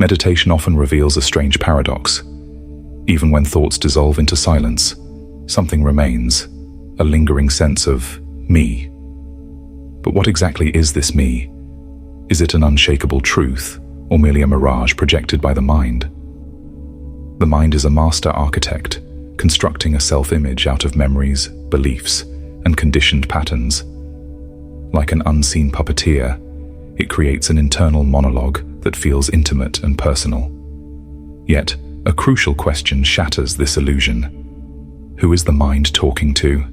Meditation often reveals a strange paradox. Even when thoughts dissolve into silence, something remains, a lingering sense of me. But what exactly is this me? Is it an unshakable truth, or merely a mirage projected by the mind? The mind is a master architect, constructing a self-image out of memories, beliefs, and conditioned patterns. Like an unseen puppeteer, it creates an internal monologue that feels intimate and personal. Yet, a crucial question shatters this illusion. Who is the mind talking to?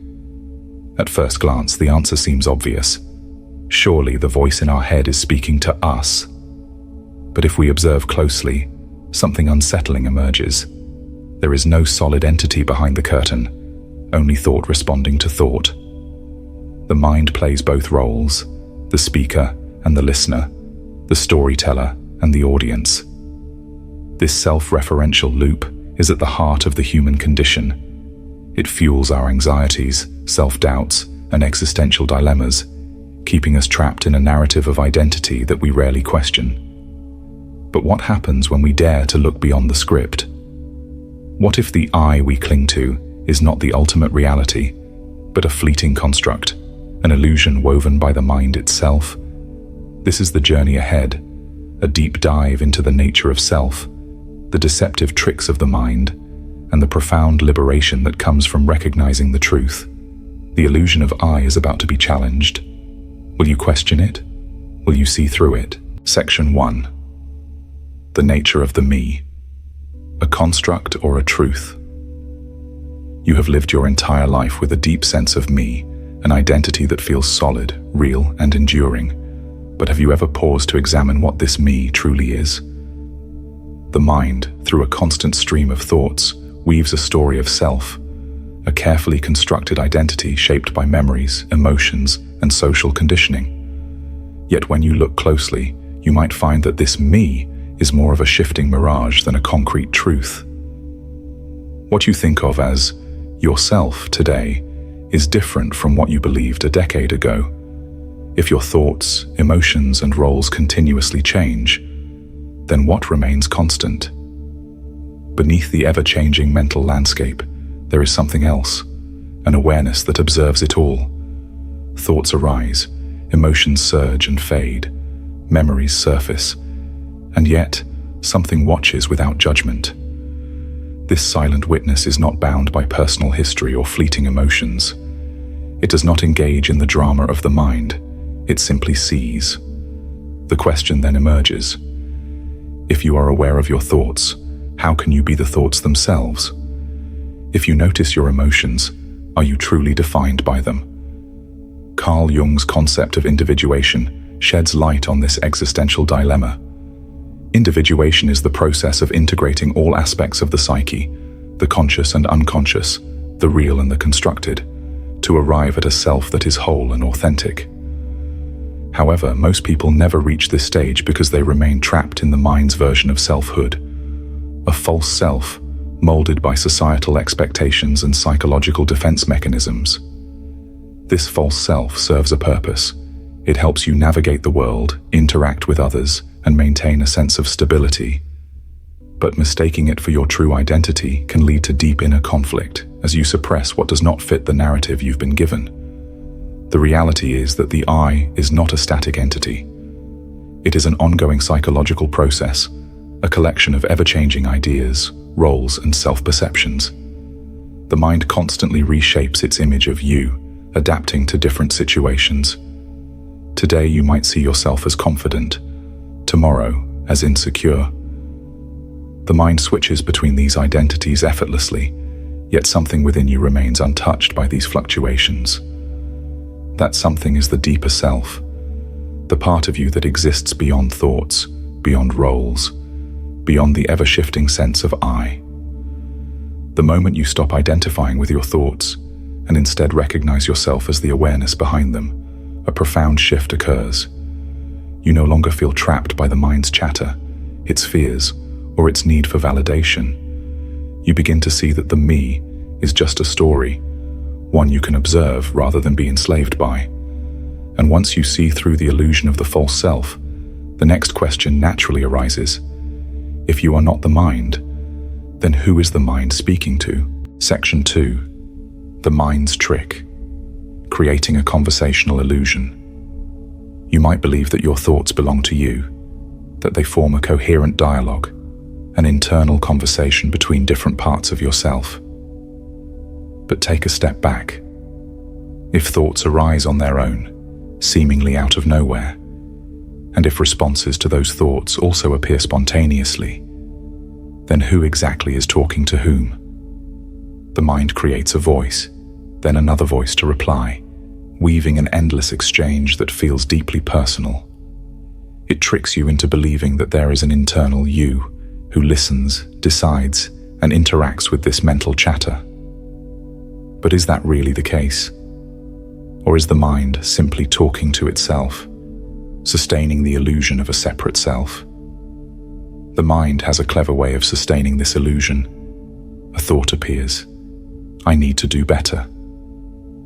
At first glance, the answer seems obvious. Surely the voice in our head is speaking to us. But if we observe closely, something unsettling emerges. There is no solid entity behind the curtain, only thought responding to thought. The mind plays both roles, the speaker and the listener, the storyteller and the audience. This self-referential loop is at the heart of the human condition. It fuels our anxieties, self-doubts, and existential dilemmas, keeping us trapped in a narrative of identity that we rarely question. But what happens when we dare to look beyond the script? What if the I we cling to is not the ultimate reality, but a fleeting construct, an illusion woven by the mind itself? This is the journey ahead, a deep dive into the nature of self, the deceptive tricks of the mind, and the profound liberation that comes from recognizing the truth. The illusion of I is about to be challenged. Will you question it? Will you see through it? Section 1. The nature of the me. A construct or a truth? You have lived your entire life with a deep sense of me, an identity that feels solid, real, and enduring. But have you ever paused to examine what this me truly is? The mind, through a constant stream of thoughts, weaves a story of self, a carefully constructed identity shaped by memories, emotions, and social conditioning. Yet when you look closely, you might find that this me is more of a shifting mirage than a concrete truth. What you think of as yourself today is different from what you believed a decade ago. If your thoughts, emotions, and roles continuously change, then what remains constant? Beneath the ever-changing mental landscape, there is something else, an awareness that observes it all. Thoughts arise, emotions surge and fade, memories surface, and yet something watches without judgment. This silent witness is not bound by personal history or fleeting emotions. It does not engage in the drama of the mind. It simply sees. The question then emerges. If you are aware of your thoughts, how can you be the thoughts themselves? If you notice your emotions, are you truly defined by them? Carl Jung's concept of individuation sheds light on this existential dilemma. Individuation is the process of integrating all aspects of the psyche, the conscious and unconscious, the real and the constructed, to arrive at a self that is whole and authentic. However, most people never reach this stage because they remain trapped in the mind's version of selfhood, a false self molded by societal expectations and psychological defense mechanisms. This false self serves a purpose. It helps you navigate the world, interact with others, and maintain a sense of stability. But mistaking it for your true identity can lead to deep inner conflict as you suppress what does not fit the narrative you've been given. The reality is that the I is not a static entity. It is an ongoing psychological process, a collection of ever-changing ideas, roles, and self-perceptions. The mind constantly reshapes its image of you, adapting to different situations. Today you might see yourself as confident, tomorrow as insecure. The mind switches between these identities effortlessly, yet something within you remains untouched by these fluctuations. That something is the deeper self, the part of you that exists beyond thoughts, beyond roles, beyond the ever-shifting sense of I. The moment you stop identifying with your thoughts and instead recognize yourself as the awareness behind them, a profound shift occurs. You no longer feel trapped by the mind's chatter, its fears, or its need for validation. You begin to see that the me is just a story, one you can observe rather than be enslaved by. And once you see through the illusion of the false self, the next question naturally arises. If you are not the mind, then who is the mind speaking to? Section 2. The mind's trick. Creating a conversational illusion. You might believe that your thoughts belong to you, that they form a coherent dialogue, an internal conversation between different parts of yourself. But take a step back. If thoughts arise on their own, seemingly out of nowhere, and if responses to those thoughts also appear spontaneously, then who exactly is talking to whom? The mind creates a voice, then another voice to reply, weaving an endless exchange that feels deeply personal. It tricks you into believing that there is an internal you who listens, decides, and interacts with this mental chatter. But is that really the case? Or is the mind simply talking to itself, sustaining the illusion of a separate self? The mind has a clever way of sustaining this illusion. A thought appears. I need to do better.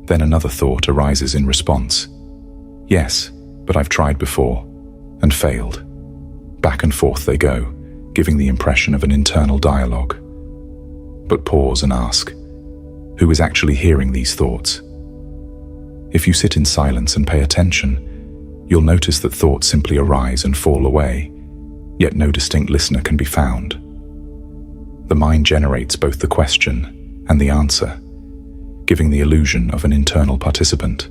Then another thought arises in response. Yes, but I've tried before and failed. Back and forth they go, giving the impression of an internal dialogue. But pause and ask, who is actually hearing these thoughts? If you sit in silence and pay attention, you'll notice that thoughts simply arise and fall away, yet no distinct listener can be found. The mind generates both the question and the answer, giving the illusion of an internal participant.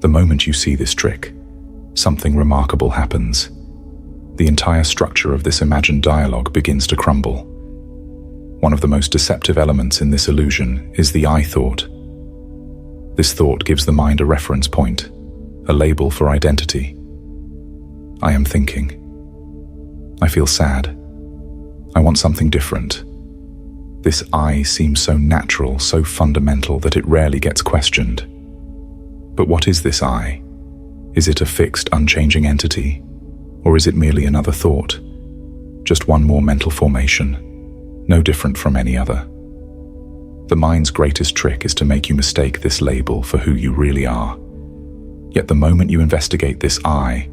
The moment you see this trick, something remarkable happens. The entire structure of this imagined dialogue begins to crumble. One of the most deceptive elements in this illusion is the I thought. This thought gives the mind a reference point, a label for identity. I am thinking. I feel sad. I want something different. This I seems so natural, so fundamental that it rarely gets questioned. But what is this I? Is it a fixed, unchanging entity? Or is it merely another thought? Just one more mental formation, no different from any other. The mind's greatest trick is to make you mistake this label for who you really are. Yet the moment you investigate this I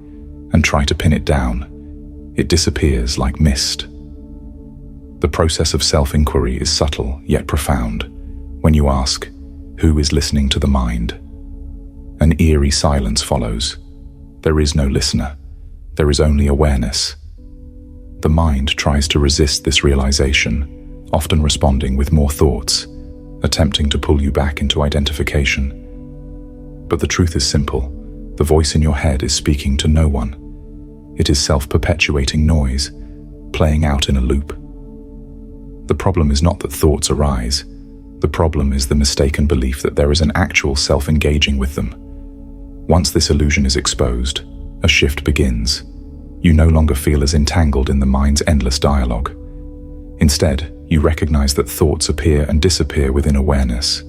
and try to pin it down, it disappears like mist. The process of self-inquiry is subtle yet profound. When you ask, who is listening to the mind? An eerie silence follows. There is no listener. There is only awareness. The mind tries to resist this realization, often responding with more thoughts, attempting to pull you back into identification. But the truth is simple. The voice in your head is speaking to no one. It is self-perpetuating noise, playing out in a loop. The problem is not that thoughts arise. The problem is the mistaken belief that there is an actual self engaging with them. Once this illusion is exposed, a shift begins. You no longer feel as entangled in the mind's endless dialogue. Instead, you recognize that thoughts appear and disappear within awareness,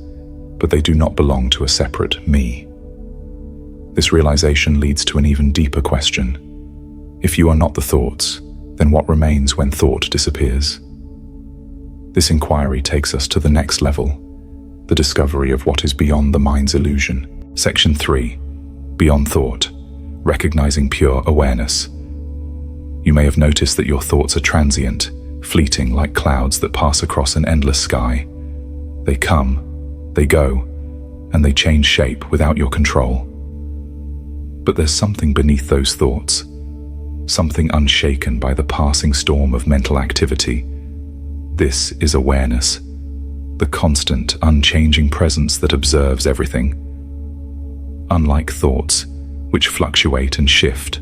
but they do not belong to a separate me. This realization leads to an even deeper question. If you are not the thoughts, then what remains when thought disappears? This inquiry takes us to the next level, the discovery of what is beyond the mind's illusion. Section 3. Beyond thought, recognizing pure awareness. You may have noticed that your thoughts are transient, fleeting like clouds that pass across an endless sky. They come, they go, and they change shape without your control. But there's something beneath those thoughts, something unshaken by the passing storm of mental activity. This is awareness, the constant, unchanging presence that observes everything. Unlike thoughts, which fluctuate and shift,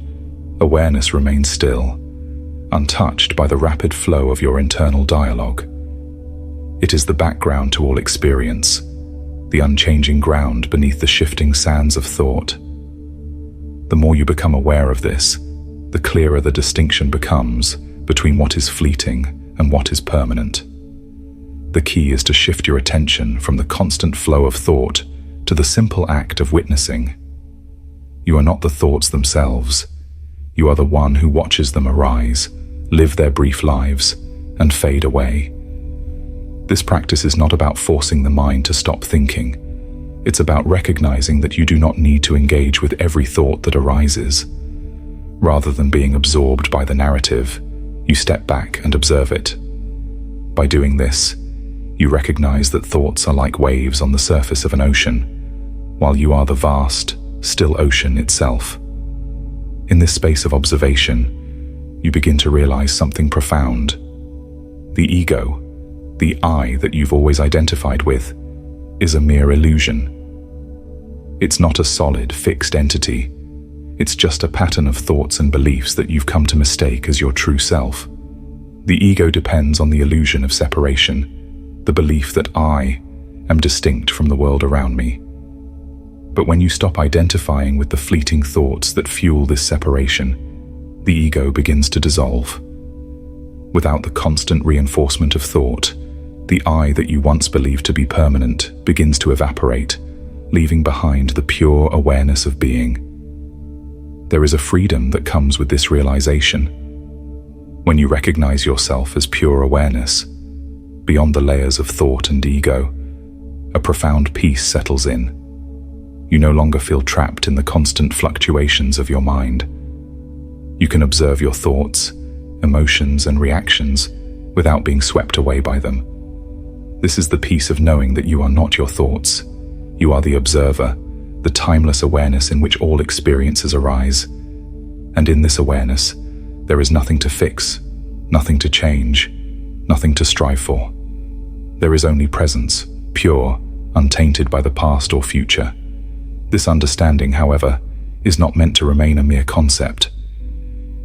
awareness remains still, untouched by the rapid flow of your internal dialogue. It is the background to all experience, the unchanging ground beneath the shifting sands of thought. The more you become aware of this, the clearer the distinction becomes between what is fleeting and what is permanent. The key is to shift your attention from the constant flow of thought to the simple act of witnessing. You are not the thoughts themselves. You are the one who watches them arise, live their brief lives, and fade away. This practice is not about forcing the mind to stop thinking. It's about recognizing that you do not need to engage with every thought that arises. Rather than being absorbed by the narrative, You step back and observe it. By doing this, you recognize that thoughts are like waves on the surface of an ocean, while you are the vast, still ocean itself. In this space of observation, you begin to realize something profound. The ego, the I that you've always identified with, is a mere illusion. It's not a solid, fixed entity. It's just a pattern of thoughts and beliefs that you've come to mistake as your true self. The ego depends on the illusion of separation, the belief that I am distinct from the world around me. But when you stop identifying with the fleeting thoughts that fuel this separation, the ego begins to dissolve. Without the constant reinforcement of thought, the I that you once believed to be permanent begins to evaporate, leaving behind the pure awareness of being. There is a freedom that comes with this realization. When you recognize yourself as pure awareness, beyond the layers of thought and ego, a profound peace settles in. You no longer feel trapped in the constant fluctuations of your mind. You can observe your thoughts, emotions, and reactions without being swept away by them. This is the peace of knowing that you are not your thoughts. You are the observer, the timeless awareness in which all experiences arise. And in this awareness, there is nothing to fix, nothing to change, nothing to strive for. There is only presence, pure, untainted by the past or future. This understanding, however, is not meant to remain a mere concept.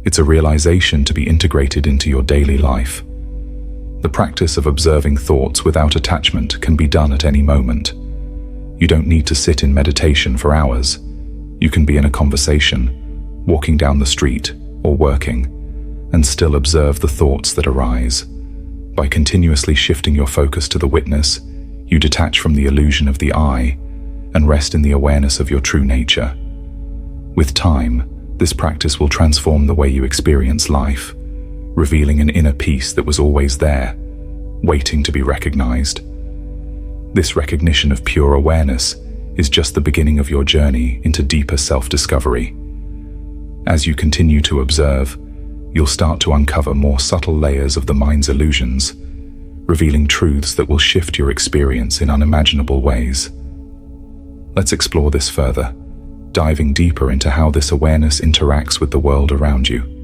It's a realization to be integrated into your daily life. The practice of observing thoughts without attachment can be done at any moment. You don't need to sit in meditation for hours. You can be in a conversation, walking down the street, or working, and still observe the thoughts that arise. By continuously shifting your focus to the witness, you detach from the illusion of the I and rest in the awareness of your true nature. With time, this practice will transform the way you experience life, revealing an inner peace that was always there, waiting to be recognized. This recognition of pure awareness is just the beginning of your journey into deeper self-discovery. As you continue to observe, you'll start to uncover more subtle layers of the mind's illusions, revealing truths that will shift your experience in unimaginable ways. Let's explore this further, diving deeper into how this awareness interacts with the world around you.